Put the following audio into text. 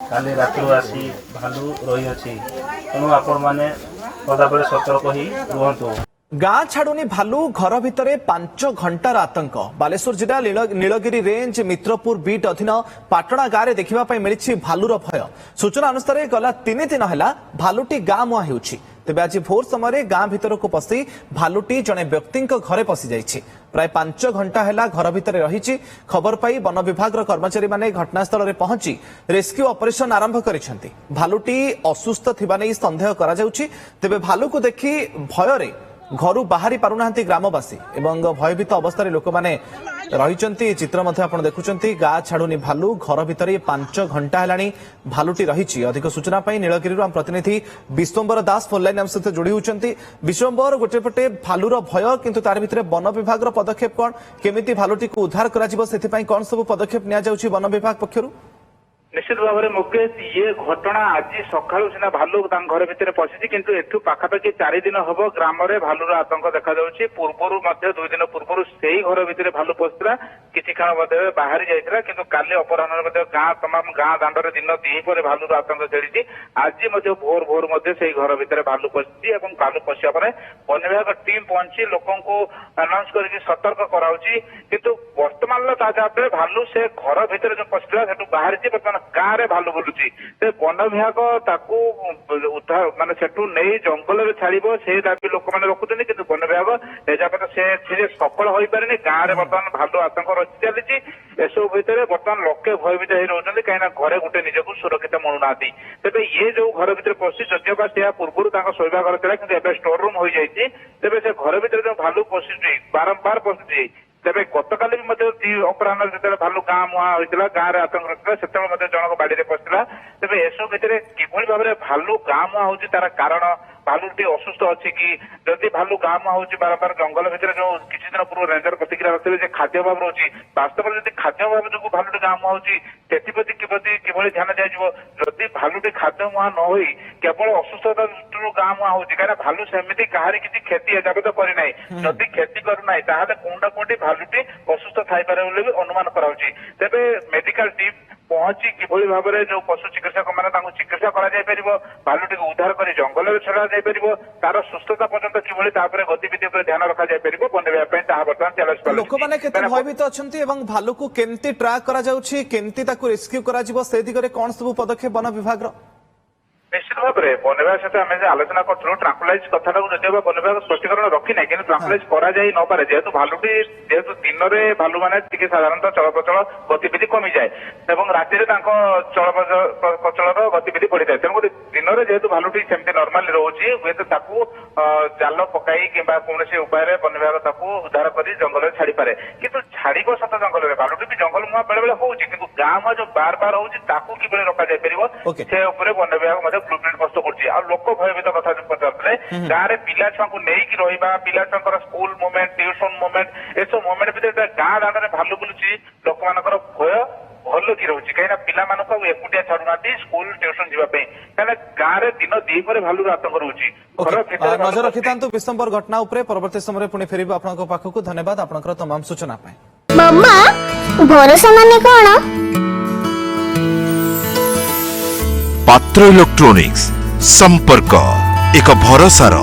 काली रात आसी भालू रही अच्छी तेणु आपण मैंने सदाबले सतर्क ही रुहतु। गाँ छाड़ुनी भालू घर भितर 5 घंटार आतंक। बालेश्वर जिला नीलगिरी रेंज मित्रपुर बीट अधीन पाटणा गाँव देखा मिली भालूर भय। सूचना अनुसार गला 3 दिन है भालुटी गाँ मुहां होउछि। तेबे आज भोर समय गाँ भितर को पशि भालुटी जड़े व्यक्ति घरे पशि जाइछि। प्राय 5 घंटा है घर भितर रही। खबर पाई वन विभाग कर्मचारी माने घटनास्थल में पहुंची रेस्क्यू ऑपरेशन आरंभ करिसेंति। भालुटी असुस्थ थिबा नै संदेह करा जाउछि। तेबे भालू को देखि भୟରେ घर बाहरी पारुना ग्रामवासी एवं भयभीत अवस्था लोक मैंने रही। चित्र आपण देखुंती गाँ छाड़ुनी भालू घर भितर 5 घंटा है भालुटी रही। अधिक सूचना नीलगिरी आम प्रतिनिधि विश्वम्बर दास फोन लाइन सहित जोड़ी होती। विश्वम्बर गोटे पटे भालूर भय किंतु तार भितर वन विभाग पदक्षेप कौन केमिति भालुटी को उद्धार करा कौन सब पदक्षेप नि वन विभाग पक्षर? निश्चित भाव में मुकेश ये घटना आज सका सीना भालू घर भितर पशिची किंतु एठू पाखापाखि 4 दिन हम ग्राम में भालूर आतंक देखा जाउछि। पूर्वर 2 दिन पूर्व से ही घर भितर भालू पशिला किछि क्षण मध्य बाहरी जाइतिला किंतु काली अपराह्न गाँ तमाम गाँ दांडर दिन 2 पर भालूर आतंक चढ़ी। आज भोर भोर से घर भितर भालू पशिची और भालू पशिया पर वन विभाग टीम पहुंची लोकों को अनाउंस करके सतर्क कराउछि। किंतु वर्तमान भालू से घर भितर जो पशिला सेठू बाहरी बर्तमान गाँव में भालू बुलुची वन विभाग ताकू उद्धार मान सेठू नहीं जंगल में छाड़ से दाबी लोक मैंने रखुच्च कि वन विभाग एजापत से सफल हो पारे। गाँव में बर्तमान भालू आतंक रही चली एसबू भितर बर्तमान लोके भयभीत हो रोचे कहीं घरे गोटे निजक सुरक्षित मिलूना। तेज ये जो घर भितर पशि जदियोबा से पूर्व शोवा घर था कि स्टोर रूम हो जाए तेज से घर भितर जो भालू पशुची बारंबार पशुची तेरे गतकाली अपराह जो भालू गाँ मुहां होता गाँव में आतंक रखा से जनक बाड़ी पशिला। तेज एसबू भितर किभली भाव में भालू गाँ मुहां हो तार कारण भालुटी असुस्थ अच्छी कि जदि भालू गाँ मुहां हो बारंबार जंगल भितर जो किसी दिन पूर्व रेंजर प्रतिक्रिया रखते खाद्य अभाव रोचे वास्तव में खाद्य अभाव जो भालुटी गाँ मुहां होती किभली ध्यान दिया जदि भालुटी खाद्य मुहां न हो केवल असुस्थता दृष्टि गाँ मुहां हो कहीं भालू सेमती कहार किसी क्षति एजाबत करना जदि क्षति करना कोणा कोटी भालुटी असुस्थ थाईपारे भी अनुमान कराउछि। तेबे मेडिकल टीम पहुंची किभली भाव में जो पशु चिकित्सक मैंने चिकित्सा करा भालुटी को उद्धार कर जंगल में छड़ा तार सुस्थता पर्यंत किभली गतिविधि पर ध्यान रखा वन विभाग बर्तमान चैलेंज लोक मैंने भयभीत अच्छा भालू को केमती ट्रैक करा जाउछि केमती ताकू रेस्क्यू करा जिवो से दिगरे कोन सब पदक्षेप वन विभाग निश्चित भाव में वन विभाग सहित आम आलोचना करूँ ट्रांकुलाइज कथा वन विभाग स्पष्टीकरण रखी ना कि ट्रांकुलाइज करा जाई न पारे जेहेतु भालुटी जेहेतु दिन में भालू मैंने साधारणतः चलप्रचल गतिविधि कमी जाए और राति चलप्रचल गतिविधि बढ़ी जाए तेणुक दिन में जेहेतु भालुटी सेमती नॉर्मली रोचे हुए जाल पकाई कि कौन उपाय वन विभाग उद्धार कर जंगल में छाड़ी पारे किंतु छाड़ सत जंगल में भालुटी भी जंगल मुहां बेले बेले होउछि किंतु गाँ मुहां जो बार बार होउछि ताकू किभली रखा जाय परिबो से ऊपर वन विभाग ब्लूप्रिंट प्रस्तुत करछि। आ लोक भयभीत कथा पचारे गाँव में पिला छुआ को लेकिन रहा पिला छुआ स्कूल मुवमेंट ट्यूशन मुवमेंट एसब मुवमेंट भितर गाँ दांडे भालू बुलुची लोक मानकर भय भल कि रोचे कहीं पिला एकुटिया छाड़ुना स्कूल ट्यूशन जावाई कहीं गाँव में दिन 2 पर भालू आतंक रोचे। नजर रखि विश्वम्बर घटना उपरे परवर्ती समय पुणी फेर आपन पाखक धन्यवाद आपनकर तमाम सूचना मम्मा भरोसा माने कोन पात्र इलेक्ट्रॉनिक्स संपर्क एक भरोसार